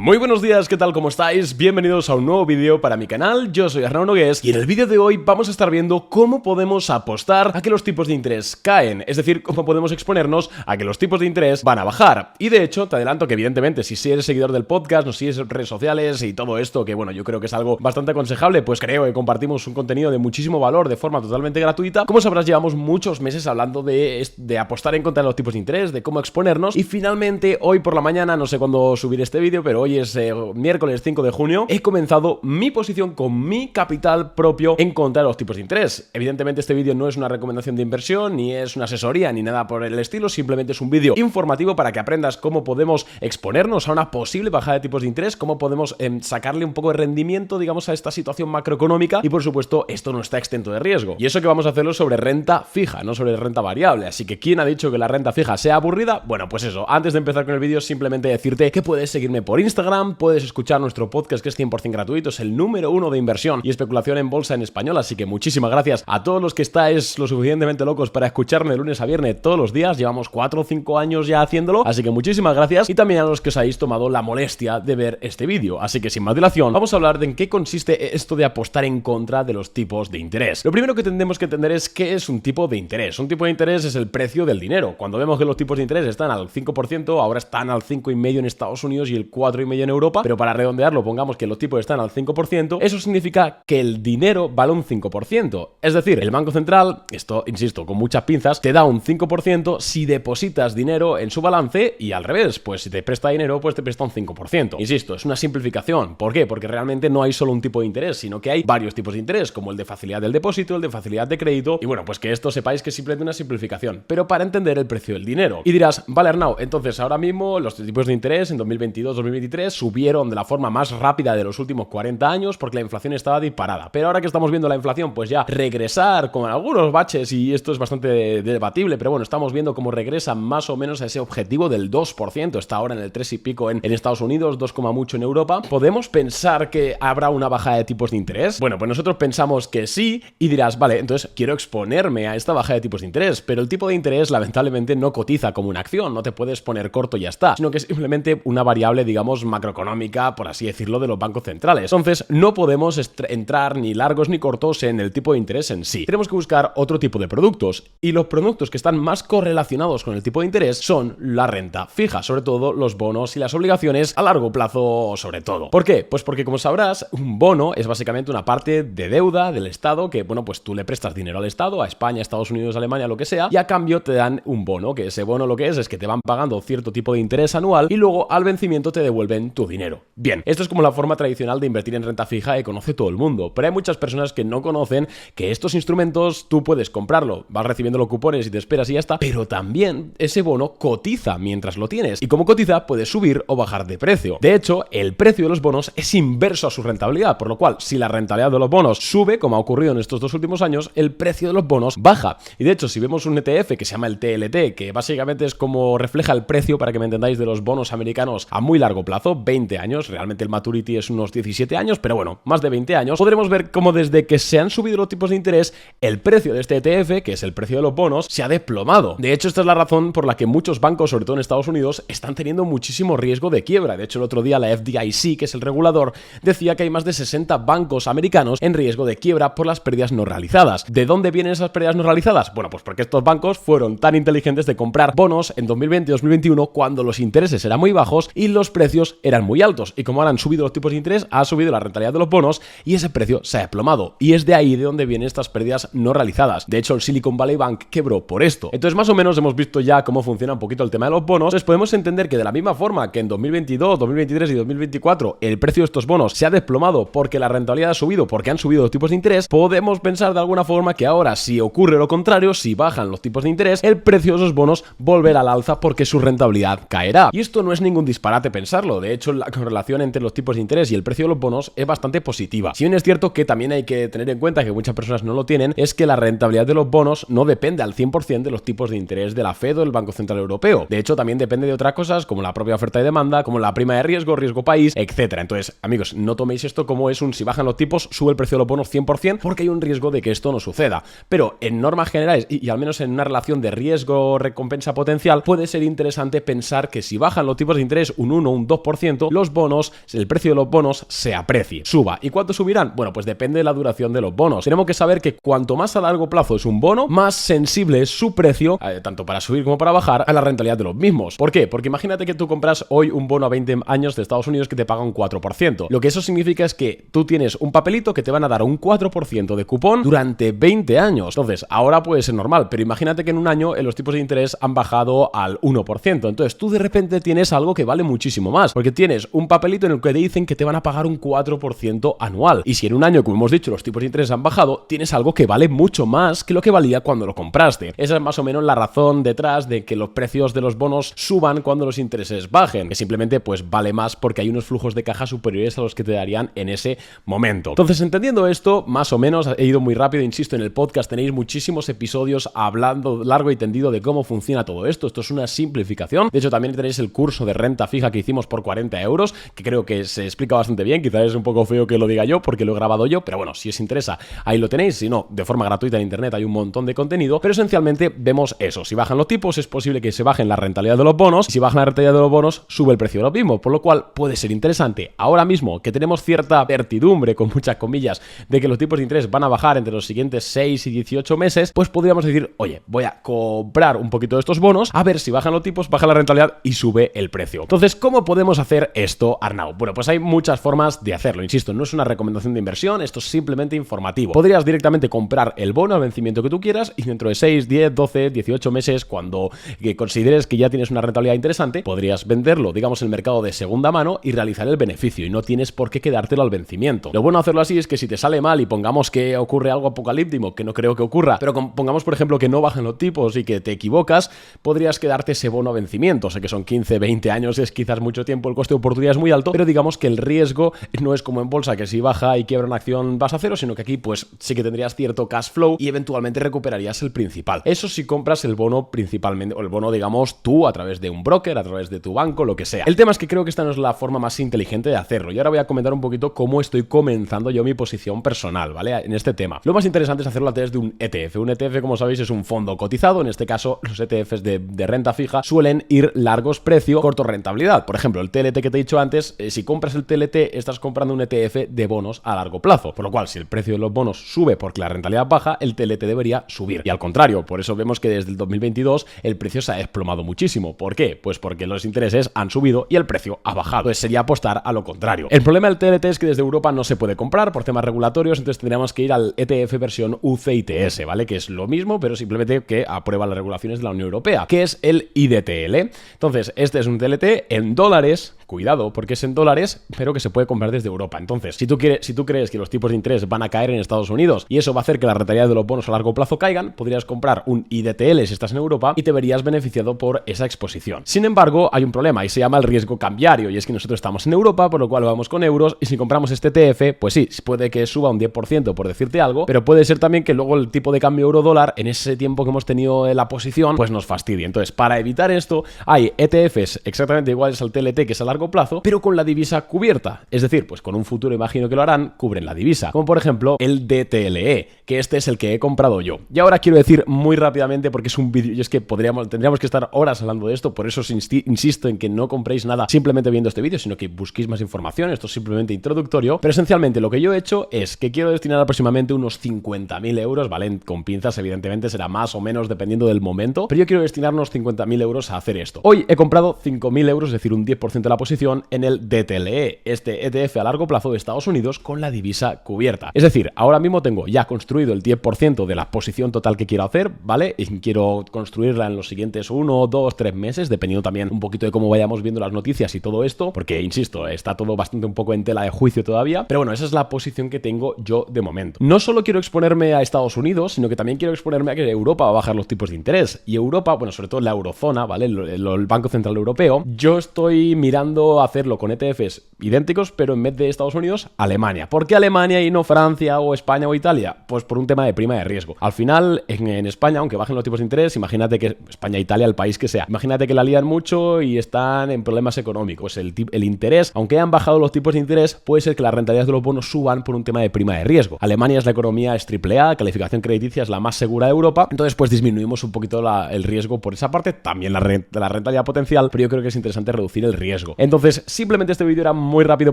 Muy buenos días, ¿qué tal? ¿Cómo estáis? Bienvenidos a un nuevo vídeo para mi canal, yo soy Arnau Nogués y en el vídeo de hoy vamos a estar viendo cómo podemos apostar a que los tipos de interés caen, es decir, cómo podemos exponernos a que los tipos de interés van a bajar. Y de hecho, te adelanto que evidentemente si eres seguidor del podcast, nos sigues en redes sociales y todo esto, que bueno, yo creo que es algo bastante aconsejable, pues creo que compartimos un contenido de muchísimo valor de forma totalmente gratuita. Como sabrás, llevamos muchos meses hablando de apostar en contra de los tipos de interés, de cómo exponernos y finalmente hoy por la mañana, no sé cuándo subir este vídeo, pero hoy es miércoles 5 de junio, he comenzado mi posición con mi capital propio en contra de los tipos de interés. Evidentemente este vídeo no es una recomendación de inversión, ni es una asesoría, ni nada por el estilo, simplemente es un vídeo informativo para que aprendas cómo podemos exponernos a una posible bajada de tipos de interés, cómo podemos sacarle un poco de rendimiento, digamos, a esta situación macroeconómica y por supuesto esto no está exento de riesgo. Y eso que vamos a hacerlo sobre renta fija, no sobre renta variable, así que ¿quién ha dicho que la renta fija sea aburrida? Bueno, pues eso, antes de empezar con el vídeo simplemente decirte que puedes seguirme por Instagram, puedes escuchar nuestro podcast que es 100% gratuito, es el número 1 de inversión y especulación en bolsa en español, así que muchísimas gracias a todos los que estáis lo suficientemente locos para escucharme de lunes a viernes todos los días, llevamos 4 o 5 años ya haciéndolo, así que muchísimas gracias y también a los que os habéis tomado la molestia de ver este vídeo, así que sin más dilación, vamos a hablar de en qué consiste esto de apostar en contra de los tipos de interés. Lo primero que tendremos que entender es qué es un tipo de interés. Un tipo de interés es el precio del dinero. Cuando vemos que los tipos de interés están al 5%, ahora están al 5,5% en Estados Unidos y el 4,5% en Europa, pero para redondearlo pongamos que los tipos están al 5%, eso significa que el dinero vale un 5%. Es decir, el Banco Central, esto insisto, con muchas pinzas, te da un 5% si depositas dinero en su balance y al revés, pues si te presta dinero, pues te presta un 5%. Insisto, es una simplificación. ¿Por qué? Porque realmente no hay solo un tipo de interés, sino que hay varios tipos de interés, como el de facilidad del depósito, el de facilidad de crédito, y bueno, pues que esto sepáis que es simplemente una simplificación, pero para entender el precio del dinero. Y dirás, vale Arnau, entonces ahora mismo los tipos de interés en 2022-2023 subieron de la forma más rápida de los últimos 40 años porque la inflación estaba disparada, pero ahora que estamos viendo la inflación pues ya regresar con algunos baches y esto es bastante debatible, pero bueno, estamos viendo cómo regresa más o menos a ese objetivo del 2%, está ahora en el 3 y pico en Estados Unidos, 2, mucho en Europa. ¿Podemos pensar que habrá una bajada de tipos de interés? Bueno, pues nosotros pensamos que sí y dirás, vale, entonces quiero exponerme a esta bajada de tipos de interés, pero el tipo de interés lamentablemente no cotiza como una acción, no te puedes poner corto y ya está, sino que es simplemente una variable, digamos, macroeconómica, por así decirlo, de los bancos centrales. Entonces, no podemos entrar ni largos ni cortos en el tipo de interés en sí. Tenemos que buscar otro tipo de productos y los productos que están más correlacionados con el tipo de interés son la renta fija, sobre todo los bonos y las obligaciones a largo plazo sobre todo. ¿Por qué? Pues porque como sabrás, un bono es básicamente una parte de deuda del Estado que, bueno, pues tú le prestas dinero al Estado, a España, Estados Unidos, Alemania, lo que sea, y a cambio te dan un bono, que ese bono lo que es que te van pagando cierto tipo de interés anual y luego al vencimiento te devuelven tu dinero. Bien, esto es como la forma tradicional de invertir en renta fija que conoce todo el mundo, pero hay muchas personas que no conocen que estos instrumentos tú puedes comprarlo, vas recibiendo los cupones y te esperas y ya está, pero también ese bono cotiza mientras lo tienes y como cotiza puede subir o bajar de precio. De hecho, el precio de los bonos es inverso a su rentabilidad, por lo cual si la rentabilidad de los bonos sube, como ha ocurrido en estos 2 últimos años, el precio de los bonos baja. Y de hecho, si vemos un ETF que se llama el TLT, que básicamente es como refleja el precio, para que me entendáis, de los bonos americanos a muy largo plazo, 20 años, realmente el maturity es unos 17 años, pero bueno, más de 20 años, podremos ver cómo desde que se han subido los tipos de interés, el precio de este ETF, que es el precio de los bonos, se ha desplomado. De hecho, esta es la razón por la que muchos bancos, sobre todo en Estados Unidos, están teniendo muchísimo riesgo de quiebra. De hecho, el otro día la FDIC, que es el regulador, decía que hay más de 60 bancos americanos en riesgo de quiebra por las pérdidas no realizadas. ¿De dónde vienen esas pérdidas no realizadas? Bueno, pues porque estos bancos fueron tan inteligentes de comprar bonos en 2020 y 2021 cuando los intereses eran muy bajos y los precios eran muy altos. Y como ahora han subido los tipos de interés, ha subido la rentabilidad de los bonos y ese precio se ha desplomado. Y es de ahí de donde vienen estas pérdidas no realizadas. De hecho, el Silicon Valley Bank quebró por esto. Entonces, más o menos hemos visto ya cómo funciona un poquito el tema de los bonos. Entonces, podemos entender que de la misma forma que en 2022, 2023 y 2024 el precio de estos bonos se ha desplomado porque la rentabilidad ha subido, porque han subido los tipos de interés, podemos pensar de alguna forma que ahora, si ocurre lo contrario, si bajan los tipos de interés, el precio de esos bonos volverá al alza porque su rentabilidad caerá. Y esto no es ningún disparate pensarlo. De hecho, la correlación entre los tipos de interés y el precio de los bonos es bastante positiva. Si bien es cierto que también hay que tener en cuenta que muchas personas no lo tienen, es que la rentabilidad de los bonos no depende al 100% de los tipos de interés de la Fed o del Banco Central Europeo. De hecho, también depende de otras cosas como la propia oferta y demanda, como la prima de riesgo, riesgo país, etcétera. Entonces, amigos, no toméis esto como es un si bajan los tipos, sube el precio de los bonos 100%, porque hay un riesgo de que esto no suceda. Pero en normas generales y al menos en una relación de riesgo-recompensa potencial, puede ser interesante pensar que si bajan los tipos de interés un 1 o un 2%, 1%, los bonos, el precio de los bonos se aprecie, suba. ¿Y cuánto subirán? Bueno, pues depende de la duración de los bonos. Tenemos que saber que cuanto más a largo plazo es un bono, más sensible es su precio, tanto para subir como para bajar, a la rentabilidad de los mismos. ¿Por qué? Porque imagínate que tú compras hoy un bono a 20 años de Estados Unidos que te paga un 4%. Lo que eso significa es que tú tienes un papelito que te van a dar un 4% de cupón durante 20 años. Entonces, ahora puede ser normal, pero imagínate que en un año los tipos de interés han bajado al 1%. Entonces, tú de repente tienes algo que vale muchísimo más, porque tienes un papelito en el que te dicen que te van a pagar un 4% anual. Y si en un año, como hemos dicho, los tipos de interés han bajado, tienes algo que vale mucho más que lo que valía cuando lo compraste. Esa es más o menos la razón detrás de que los precios de los bonos suban cuando los intereses bajen, que simplemente pues vale más porque hay unos flujos de caja superiores a los que te darían en ese momento. Entonces, entendiendo esto, más o menos, he ido muy rápido, insisto, en el podcast tenéis muchísimos episodios hablando largo y tendido de cómo funciona todo esto. Esto es una simplificación. De hecho, también tenéis el curso de renta fija que hicimos por 40 euros, que creo que se explica bastante bien. Quizás es un poco feo que lo diga yo porque lo he grabado yo, pero bueno, si os interesa, ahí lo tenéis. Si no, de forma gratuita en internet hay un montón de contenido, pero esencialmente vemos eso. Si bajan los tipos, es posible que se bajen la rentabilidad de los bonos, y si bajan la rentabilidad de los bonos, sube el precio de los mismos, por lo cual puede ser interesante. Ahora mismo que tenemos cierta certidumbre, con muchas comillas, de que los tipos de interés van a bajar entre los siguientes 6 y 18 meses, pues podríamos decir, oye, voy a comprar un poquito de estos bonos, a ver si bajan los tipos, baja la rentabilidad y sube el precio. Entonces, ¿cómo podemos hacer esto, Arnau? Bueno, pues hay muchas formas de hacerlo. Insisto, no es una recomendación de inversión, esto es simplemente informativo. Podrías directamente comprar el bono al vencimiento que tú quieras y dentro de 6, 10, 12, 18 meses, cuando consideres que ya tienes una rentabilidad interesante, podrías venderlo, digamos, en el mercado de segunda mano y realizar el beneficio, y no tienes por qué quedártelo al vencimiento. Lo bueno de hacerlo así es que si te sale mal y pongamos que ocurre algo apocalíptico, que no creo que ocurra, pero pongamos por ejemplo que no bajen los tipos y que te equivocas, podrías quedarte ese bono a vencimiento. Sé que son 15, 20 años, es quizás mucho tiempo, el coste de oportunidad es muy alto, pero digamos que el riesgo no es como en bolsa, que si baja y quiebra una acción vas a cero, sino que aquí pues sí que tendrías cierto cash flow y eventualmente recuperarías el principal. Eso si compras el bono principalmente, o el bono digamos tú a través de un broker, a través de tu banco, lo que sea. El tema es que creo que esta no es la forma más inteligente de hacerlo, y ahora voy a comentar un poquito cómo estoy comenzando yo mi posición personal, ¿vale? En este tema. Lo más interesante es hacerlo a través de un ETF. Un ETF, como sabéis, es un fondo cotizado. En este caso, los ETFs de renta fija suelen ir largos precio, corto rentabilidad. Por ejemplo, el TLT que te he dicho antes, si compras el TLT, estás comprando un ETF de bonos a largo plazo. Por lo cual, si el precio de los bonos sube porque la rentabilidad baja, el TLT debería subir. Y al contrario, por eso vemos que desde el 2022 el precio se ha desplomado muchísimo. ¿Por qué? Pues porque los intereses han subido y el precio ha bajado. Pues sería apostar a lo contrario. El problema del TLT es que desde Europa no se puede comprar por temas regulatorios, entonces tendríamos que ir al ETF versión UCITS, ¿vale? Que es lo mismo, pero simplemente que aprueba las regulaciones de la Unión Europea, que es el IDTL. Entonces, este es un TLT en dólares. Cuidado, porque es en dólares, pero que se puede comprar desde Europa. Entonces, si tú crees que los tipos de interés van a caer en Estados Unidos y eso va a hacer que la rentabilidad de los bonos a largo plazo caigan, podrías comprar un IDTL si estás en Europa y te verías beneficiado por esa exposición. Sin embargo, hay un problema y se llama el riesgo cambiario, y es que nosotros estamos en Europa, por lo cual vamos con euros, y si compramos este ETF, pues sí, puede que suba un 10% por decirte algo, pero puede ser también que luego el tipo de cambio euro-dólar en ese tiempo que hemos tenido en la posición, pues nos fastidie. Entonces, para evitar esto, hay ETFs exactamente iguales al TLT, que es a largo plazo, pero con la divisa cubierta. Es decir, pues con un futuro, imagino que lo harán, cubren la divisa. Como por ejemplo el DTLE, que este es el que he comprado yo. Y ahora quiero decir muy rápidamente, porque es un vídeo, y es que tendríamos que estar horas hablando de esto, por eso os insisto en que no compréis nada simplemente viendo este vídeo, sino que busquéis más información. Esto es simplemente introductorio, pero esencialmente lo que yo he hecho es que quiero destinar aproximadamente unos 50.000 euros, ¿vale? Con pinzas, evidentemente, será más o menos dependiendo del momento, pero yo quiero destinar unos 50.000 euros a hacer esto. Hoy he comprado 5.000 euros, es decir, un 10% de la posición en el DTLE, este ETF a largo plazo de Estados Unidos con la divisa cubierta. Es decir, ahora mismo tengo ya construido el 10% de la posición total que quiero hacer, ¿vale? Y quiero construirla en los siguientes 1, 2, 3 meses, dependiendo también un poquito de cómo vayamos viendo las noticias y todo esto, porque, insisto, está todo bastante un poco en tela de juicio todavía, pero bueno, esa es la posición que tengo yo de momento. No solo quiero exponerme a Estados Unidos, sino que también quiero exponerme a que Europa va a bajar los tipos de interés, y Europa, bueno, sobre todo la eurozona, ¿vale? El Banco Central Europeo, yo estoy mirando hacerlo con ETFs idénticos, pero en vez de Estados Unidos, Alemania. ¿Por qué Alemania y no Francia o España o Italia? Pues por un tema de prima de riesgo. Al final, en España, aunque bajen los tipos de interés, imagínate que España, Italia, el país que sea, imagínate que la lían mucho y están en problemas económicos. El interés, aunque hayan bajado los tipos de interés, puede ser que las rentabilidades de los bonos suban por un tema de prima de riesgo. Alemania es la economía, es AAA, calificación crediticia, es la más segura de Europa, entonces pues disminuimos un poquito el riesgo por esa parte, también la rentabilidad potencial, pero yo creo que es interesante reducir el riesgo. Entonces, simplemente este vídeo era muy rápido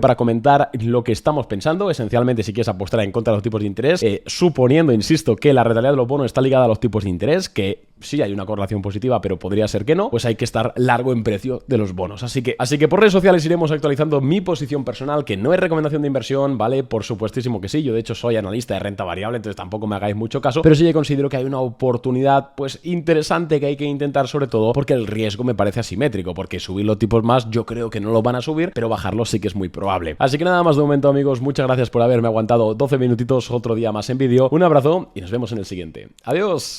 para comentar lo que estamos pensando. Esencialmente, si quieres apostar en contra de los tipos de interés, suponiendo, insisto, que la rentabilidad de los bonos está ligada a los tipos de interés, que sí hay una correlación positiva, pero podría ser que no, pues hay que estar largo en precio de los bonos. Así que por redes sociales iremos actualizando mi posición personal, que no es recomendación de inversión, ¿vale? Por supuestísimo que sí, yo de hecho soy analista de renta variable, entonces tampoco me hagáis mucho caso, pero sí que considero que hay una oportunidad, pues, interesante que hay que intentar, sobre todo porque el riesgo me parece asimétrico, porque subir los tipos más yo creo que no lo van a subir, pero bajarlos sí que es muy probable. Así que nada más de momento, amigos, muchas gracias por haberme aguantado 12 minutitos otro día más en vídeo, un abrazo y nos vemos en el siguiente. ¡Adiós!